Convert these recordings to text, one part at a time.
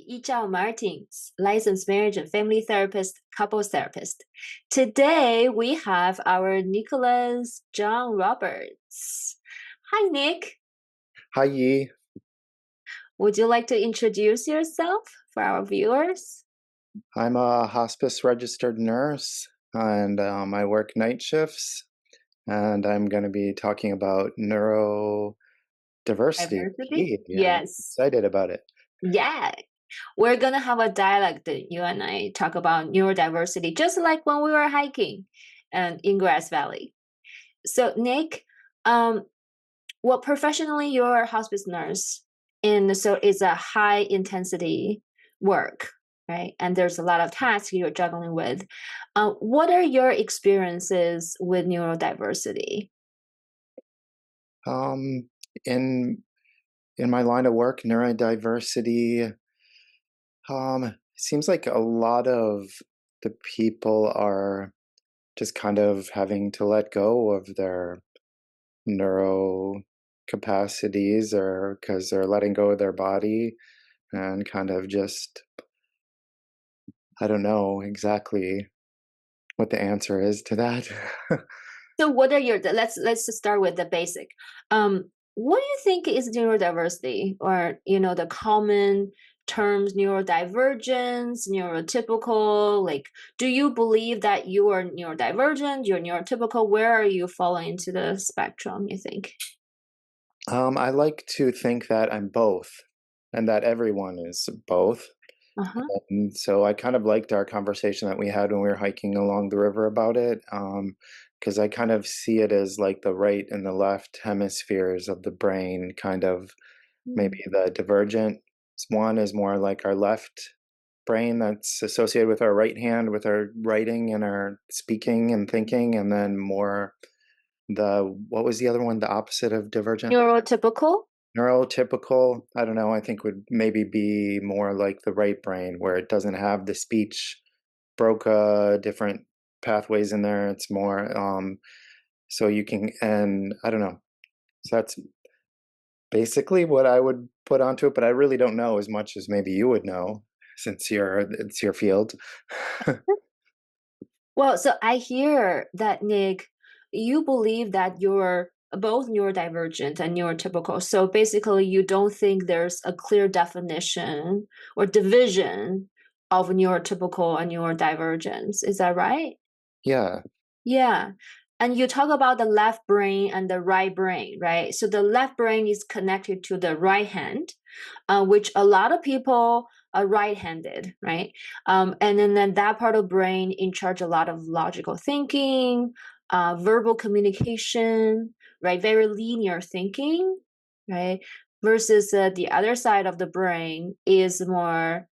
Yichao Martins, licensed marriage and family therapist, couples therapist. Today we have our Nicholas John Roberts. Hi, Nick. Hi, Yi. Would you like to introduce yourself for our viewers? I'm a hospice registered nurse and I work night shifts. And I'm going to be talking about neurodiversity. Diversity? Yay, I'm Yes. excited about it. Yeah. We're gonna have a dialogue that you and I talk about neurodiversity, just like when we were hiking and in Grass Valley. So, Nick, um, well, professionally, you're a hospice nurse, and so it's a high intensity work, right? And there's a lot of tasks you're juggling with. What are your experiences with neurodiversity? Um, in in my line of work, neurodiversity, seems like a lot of the people are just kind of having to let go of their neuro capacities or because they're letting go of their body and kind of just I don't know exactly what the answer is to that. So, what are your let's just start with the basic. What do you think is neurodiversity, or the common terms neurodivergence, neurotypical? Like, do you believe that you are neurodivergent, you're neurotypical? Where are you falling into the spectrum, you think? I like to think that I'm both and that everyone is both. Uh-huh. And so I kind of liked our conversation that we had when we were hiking along the river about it, because I kind of see it as like the right and the left hemispheres of the brain, kind of maybe Mm. the divergent one is more like our left brain that's associated with our right hand, with our writing and our speaking and thinking, and then more what was the other one, the opposite of divergent? Neurotypical? Neurotypical, I don't know, I think would maybe be more like the right brain where it doesn't have the speech broca, different pathways in there. It's more so you can and I don't know. So that's basically what I would put onto it, but I really don't know as much as maybe you would know since it's your field. Well, so I hear that, Nick, you believe that you're both neurodivergent and neurotypical. So basically, you don't think there's a clear definition or division of neurotypical and neurodivergence. Is that right? Yeah. Yeah. And you talk about the left brain and the right brain, right? So the left brain is connected to the right hand, which a lot of people are right-handed, right? And then that part of brain in charge a lot of logical thinking, verbal communication, right? Very linear thinking, right? Versus the other side of the brain is more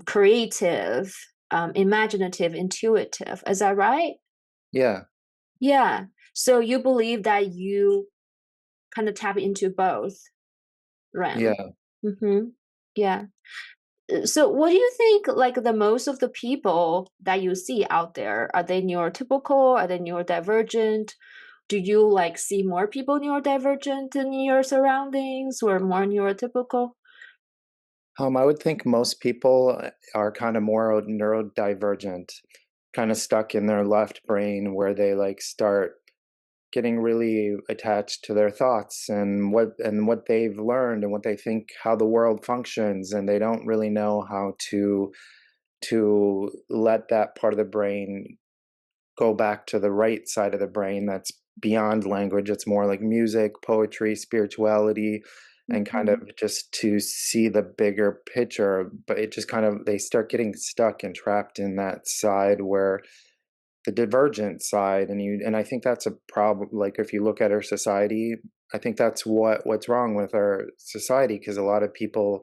creative, imaginative, intuitive. Is that right? Yeah. Yeah. So you believe that you kind of tap into both realm. Yeah. Mm-hmm. Yeah. So what do you think, like, the most of the people that you see out there, are they neurotypical? Are they neurodivergent? Do you like see more people neurodivergent in your surroundings or more neurotypical? I would think most people are kind of more neurodivergent, kind of stuck in their left brain where they like start getting really attached to their thoughts and what they've learned and what they think how the world functions, and they don't really know how to let that part of the brain go back to the right side of the brain that's beyond language. It's more like music, poetry, spirituality, and kind of Mhm. just to see the bigger picture. But it just kind of, they start getting stuck and trapped in that side where the divergent side, and I think that's a problem. Like if you look at our society, I think that's what's wrong with our society, because a lot of people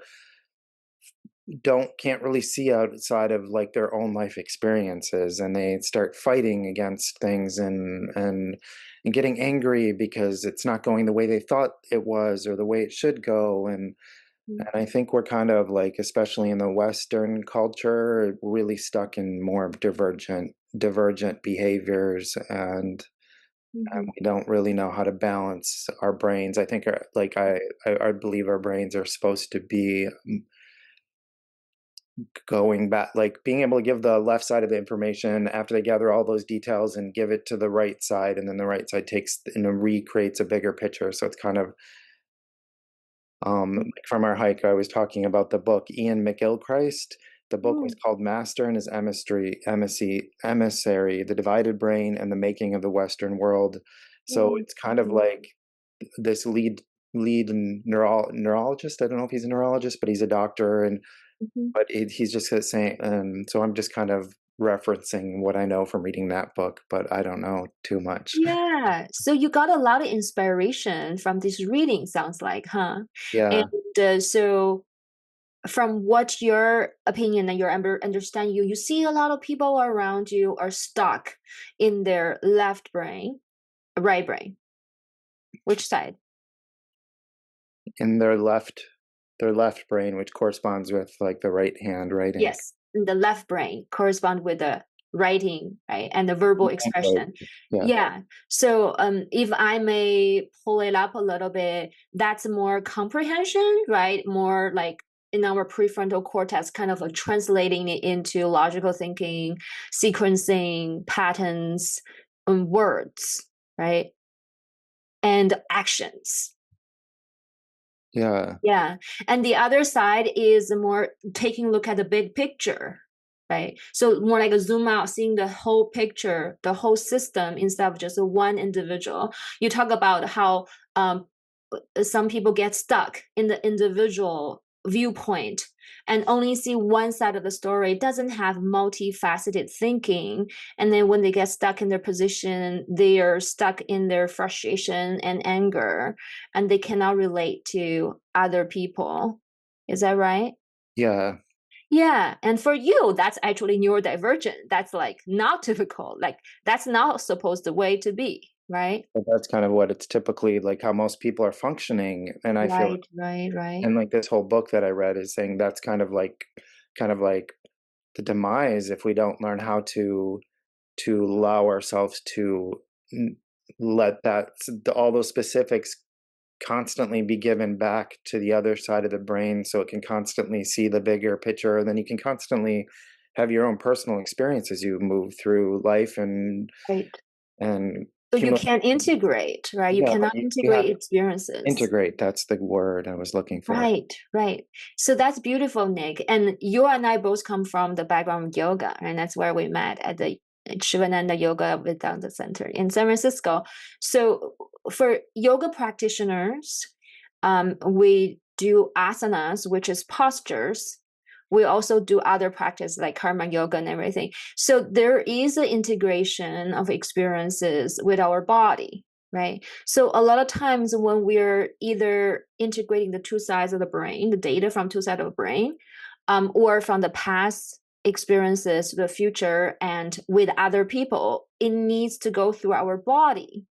can't really see outside of like their own life experiences, and they start fighting against things and getting angry because it's not going the way they thought it was or the way it should go. And I think we're kind of like, especially in the Western culture, really stuck in more divergent behaviors, and Mhm. we don't really know how to balance our brains. I think like I believe our brains are supposed to be going back, like being able to give the left side of the information after they gather all those details and give it to the right side, and then the right side takes and recreates a bigger picture. So it's kind of like from our hike, I was talking about the book Ian McGilchrist. The book was Mm, called Master and His Emissary, The Divided Brain and the Making of the Western World. So mm, it's kind of like this neurologist. I don't know if he's a neurologist, but he's a doctor, and mhm. but he's just saying. So I'm just kind of referencing what I know from reading that book, but I don't know too much. Yeah, so you got a lot of inspiration from this reading, sounds like, huh? And Yeah, so, from what your opinion and your understand, you see a lot of people around you are stuck in their left brain, right brain. Which side? in their left brain, which corresponds with like the right hand writing. Yes, the left brain correspond with the writing, right, and the verbal Right. expression. Yeah. Yeah. So, if I may pull it up a little bit, that's more comprehension, right? More like in our prefrontal cortex, kind of translating it into logical thinking, sequencing patterns, words, right, and actions. Yeah. Yeah. And the other side is more taking a look at the big picture, right? So more like a zoom out, seeing the whole picture, the whole system instead of just one individual. You talk about how some people get stuck in the individual viewpoint and only see one side of the story, doesn't have multifaceted thinking. And then when they get stuck in their position, they are stuck in their frustration and anger, and they cannot relate to other people. Is that right? Yeah. Yeah. And for you, that's actually neurodivergent. That's like not typical. Like that's not supposed the way to be, right? But that's kind of what it's typically like how most people are functioning. And I feel, Right, right, right. and like this whole book that I read is saying that's kind of like the demise if we don't learn how to allow ourselves to n- let all those specifics constantly be given back to the other side of the brain so it can constantly see the bigger picture, and then you can constantly have your own personal experience as you move through life Right. and So you accumulate. can integrate, right? You Yeah, but cannot you have integrate to experiences. integrate. That's the word I was looking for. Right, right. So that's beautiful, Nick. And you and I both come from the background of yoga, and that's where we met at the Shivananda Yoga Vedanta Center in San Francisco. So for yoga practitioners, we do asanas, which is postures. We also do other practice like karma yoga and everything. So there is an integration of experiences with our body, right? So a lot of times when we're either integrating the two sides of the brain, the data from two sides of the brain, or from the past experiences to the future and with other people, it needs to go through our body,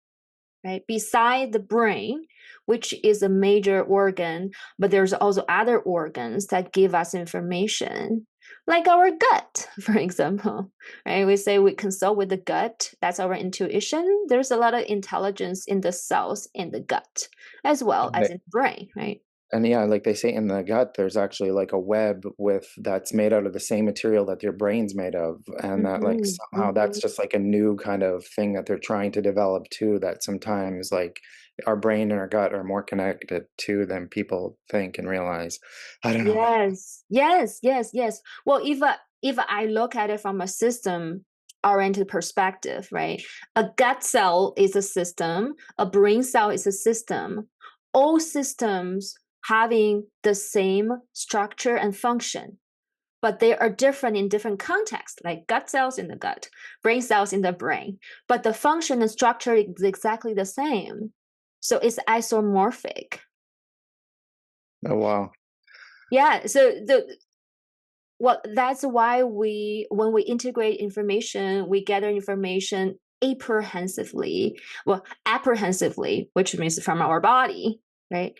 right? Beside the brain, which is a major organ, but there's also other organs that give us information, like our gut, for example, right? We say we consult with the gut, that's our intuition. There's a lot of intelligence in the cells in the gut, as well as in the brain, right? And yeah, like they say in the gut, there's actually like a web with that's made out of the same material that your brain's made of. And that like Mm-hmm, somehow mm-hmm. that's just like a new kind of thing that they're trying to develop too, that sometimes like our brain and our gut are more connected to than people think and realize. I don't know. Yes, yes, yes, yes. Well, if I look at it from a system oriented perspective, right? A gut cell is a system, a brain cell is a system. All systems having the same structure and function, but they are different in different contexts, like gut cells in the gut, brain cells in the brain. But the function and structure is exactly the same. So it's isomorphic. Oh wow. Yeah. So the well, that's why when we integrate information, we gather information apprehensively, well, apprehensively, which means from our body, right?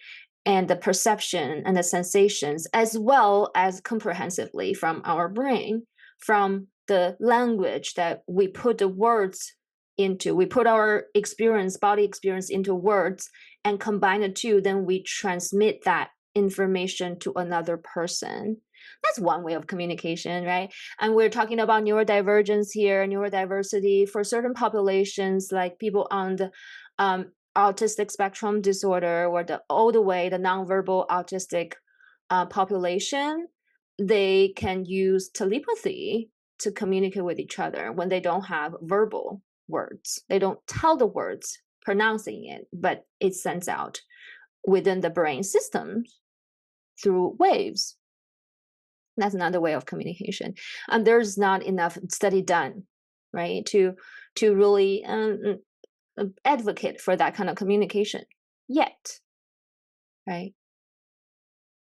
And the perception and the sensations, as well as comprehensively from our brain, from the language that we put the words into. We put our experience, body experience into words and combine the two, then we transmit that information to another person. That's one way of communication, right? And we're talking about neurodivergence here, neurodiversity for certain populations, like people on the autistic spectrum disorder or the all the way the nonverbal autistic population. They can use telepathy to communicate with each other when they don't have verbal words. They don't tell the words pronouncing it, but it sends out within the brain systems through waves. That's another way of communication, and there's not enough study done, right, to really advocate for that kind of communication yet, right?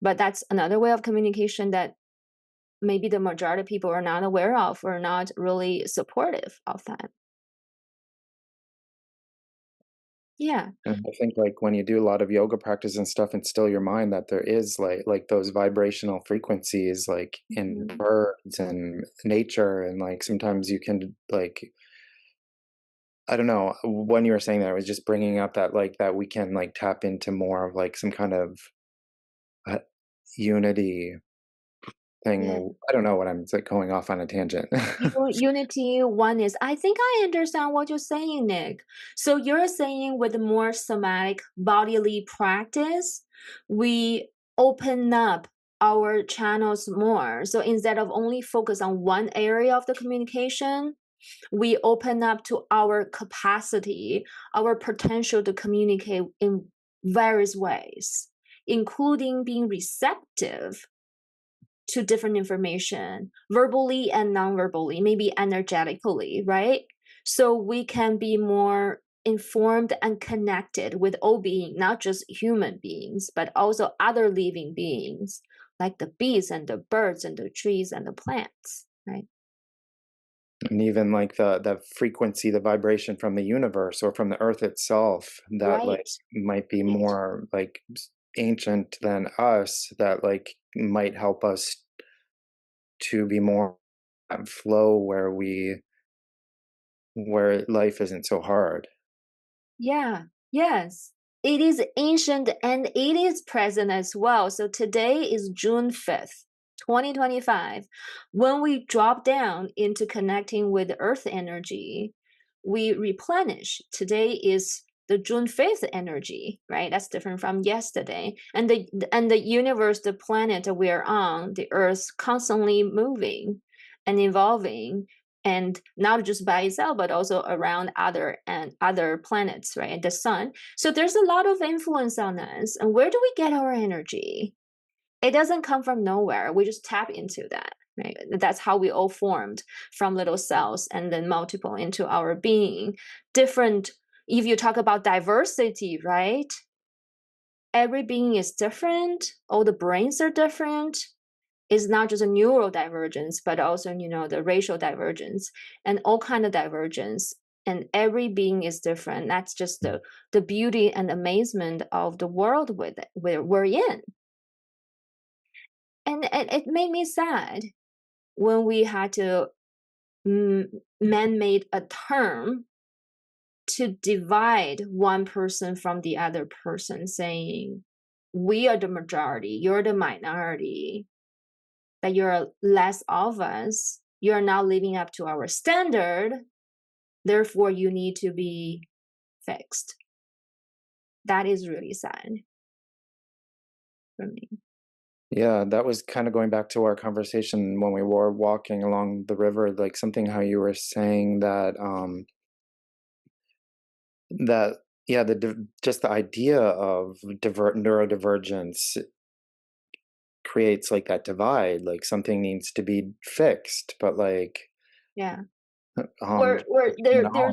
But that's another way of communication that maybe the majority of people are not aware of or not really supportive of that. Yeah. And I think, like, when you do a lot of yoga practice and stuff and still your mind, that there is, like, those vibrational frequencies, like, in Mhm. birds and nature, and, like, sometimes you can, like I don't know, when you were saying that, I was just bringing up that, like, that we can, like, tap into more of, like, some kind of, uh, unity Yeah. thing. I don't know what I'm it's, like, going off on a tangent. Unity, oneness. I think I understand what you're saying, Nick. So you're saying with more somatic bodily practice, we open up our channels more. So instead of only focus on one area of the communication, we open up to our capacity, our potential to communicate in various ways, including being receptive to different information, verbally and non-verbally, maybe energetically, right? So we can be more informed and connected with all beings, not just human beings, but also other living beings, like the bees and the birds and the trees and the plants, right? And even, like, the frequency, the vibration from the universe or from the earth itself that, like, Right, might be right. more, like, ancient than us, that, like, might help us to be more at flow where life isn't so hard. Yeah, yes. It is ancient and it is present as well. So today is June 5th, 2025. When we drop down into connecting with earth energy, we replenish. Today is the June 5th energy, right? That's different from yesterday. And the universe, the planet that we are on, the earth constantly moving and evolving, and not just by itself but also around other planets, right, and the sun. So there's a lot of influence on us. And where do we get our energy? It doesn't come from nowhere. We just tap into that, right? That's how we all formed, from little cells and then multiple into our being. Different. If you talk about diversity, right, every being is different, all the brains are different. Is not just a neurodivergence, but also, the racial divergence and all kind of divergence. And every being is different. That's just the beauty and amazement of the world we're in. And it made me sad when we had to man-made a term to divide one person from the other person, saying, we are the majority, you're the minority, that you're less of us, you're not living up to our standard, therefore you need to be fixed. That is really sad for me. Yeah, that was kinda going back to our conversation when we were walking along the river, like, something how you were saying that, that yeah, just the idea of neurodivergence creates, like, that divide, like, something needs to be fixed, but, like, Yeah. Where there no.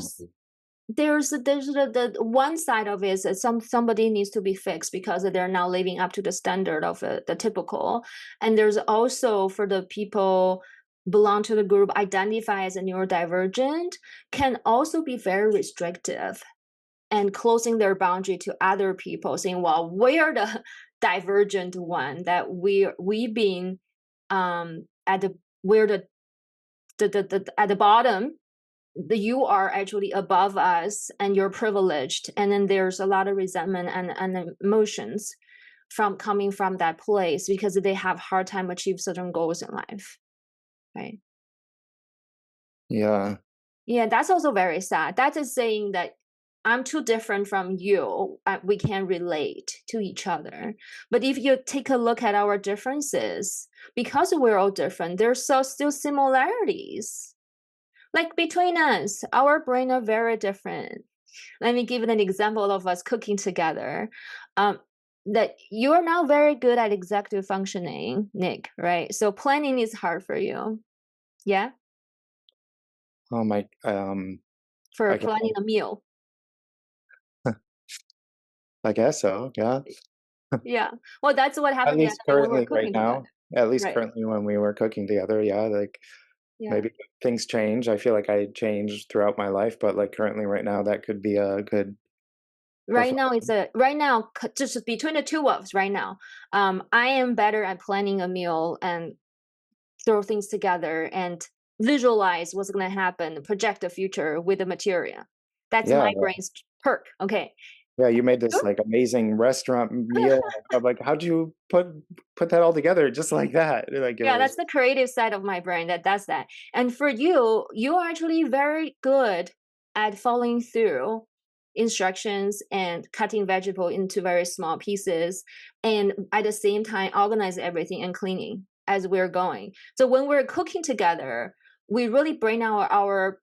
there's the one side of it is that somebody needs to be fixed because they're not living up to the standard of the typical. And there's also, for the people belong to the group identify as a neurodivergent, can also be very restrictive and closing their boundary to other people, saying, well, we're the divergent one, that we being at the we're the at the bottom, you are actually above us and you're privileged. And then there's a lot of resentment and emotions from coming from that place because they have hard time achieve certain goals in life, right? Yeah. Yeah, that's also very sad. That is saying that I'm too different from you. We can relate to each other. But if you take a look at our differences, because we're all different, there's so still similarities. Like between us, our brain are very different. Let me give an example of us cooking together. Um, that you are now very good at executive functioning, Nick, right? So planning is hard for you. Yeah, Oh my, for I guess, planning a meal. I guess so. Yeah. Yeah. Well, that's what At happened the other least day when we were currently right cooking together. now, at least Right. currently when we were cooking together, yeah, like Yeah. maybe things change. I feel like I changed throughout my life, but like currently right now, that could be a good reflection. Right now, just between the two of us right now, I am better at planning a meal and throw things together and visualize what's going to happen, project the future with the material. That's Yeah. my brain's perk. Okay. Yeah, you made this Sure. like amazing restaurant meal. I'm like, how'd you put that all together just like that? Like it Yeah, was, that's the creative side of my brain that does that. And for you, you are actually very good at following through instructions and cutting vegetable into very small pieces, and at the same time organize everything and cleaning as we're going. So when we're cooking together, we really bring our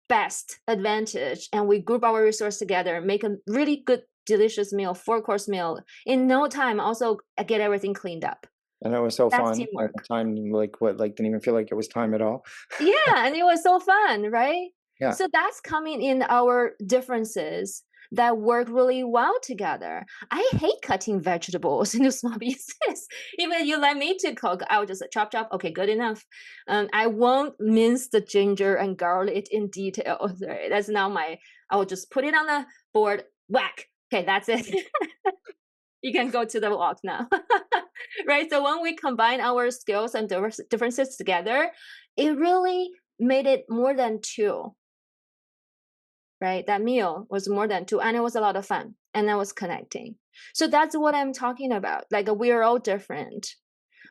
best advantage and we group our resource together, make a really good delicious meal, four-course meal in no time, also get everything cleaned up. and it was so That's fun. And the teamwork. time, like what, like didn't even feel like it was time at all. Yeah, and it was so fun, right? Yeah. So that's coming in our differences that work really well together. I hate cutting vegetables into small pieces. Even you let me to cook, I'll just chop chop. Okay, good enough. I won't mince the ginger and garlic in detail. Right? That's not my. I will just put it on the board. Whack. Okay, that's it. You can go to the walk now. Right? So when we combine our skills and differences together, it really made it more than two, right? That meal was more than two, and it was a lot of fun, and I was connecting. So that's what I'm talking about. Like we are all different.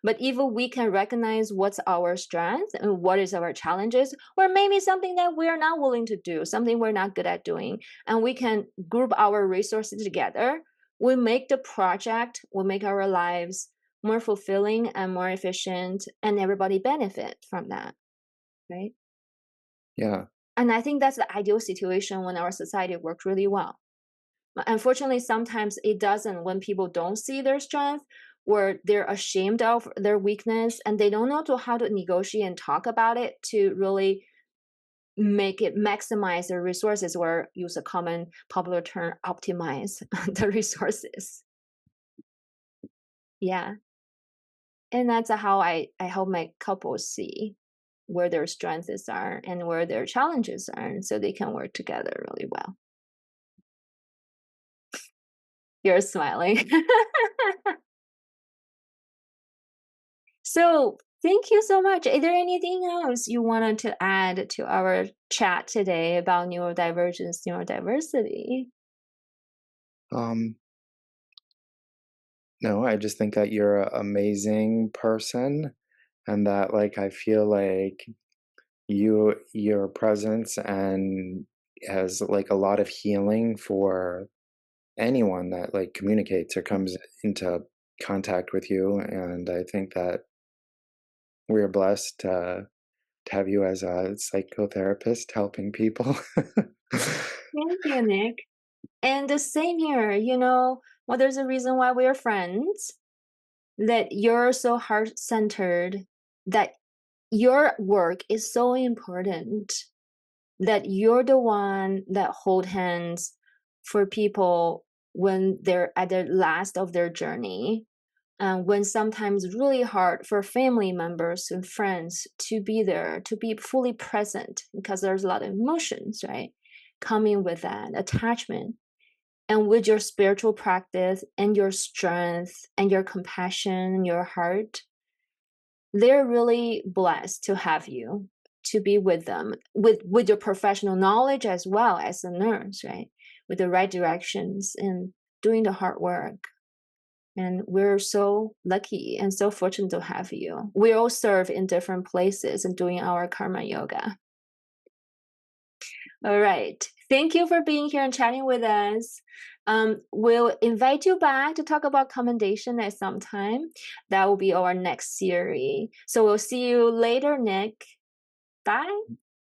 But if we can recognize what's our strength and what is our challenges, or maybe something that we're not willing to do, something we're not good at doing, and we can group our resources together, we make the project, we make our lives more fulfilling and more efficient, and everybody benefit from that, right? Yeah. And I think that's the ideal situation when our society works really well. But unfortunately, sometimes it doesn't when people don't see their strength or they're ashamed of their weakness and they don't know how to negotiate and talk about it to really make it maximize their resources or use a common popular term, optimize the resources. Yeah. And that's how I help my couples see where their strengths are and where their challenges are so they can work together really well. You're smiling. So, thank you so much. Is there anything else you wanted to add to our chat today about neurodivergence, neurodiversity? Um, no, I just think that you're an amazing person and that like I feel like your presence and has like a lot of healing for anyone that like communicates or comes into contact with you, and I think that we're blessed to have you as a psychotherapist helping people. Thank you, Nick. And the same here, well, there's a reason why we're friends, that you're so heart centered, that your work is so important, that you're the one that hold hands for people when they're at the last of their journey, when sometimes it's really hard for family members and friends to be there, to be fully present, because there's a lot of emotions, right? Coming with that attachment. And with your spiritual practice and your strength and your compassion and your heart, they're really blessed to have you to be with them with your professional knowledge as well as a nurse, right? With the right directions and doing the hard work. And we're so lucky and so fortunate to have you. We all serve in different places and doing our karma yoga. All right. Thank you for being here and chatting with us. We'll invite you back to talk about commendation at some time. That will be our next series. So we'll see you later, Nick. Bye.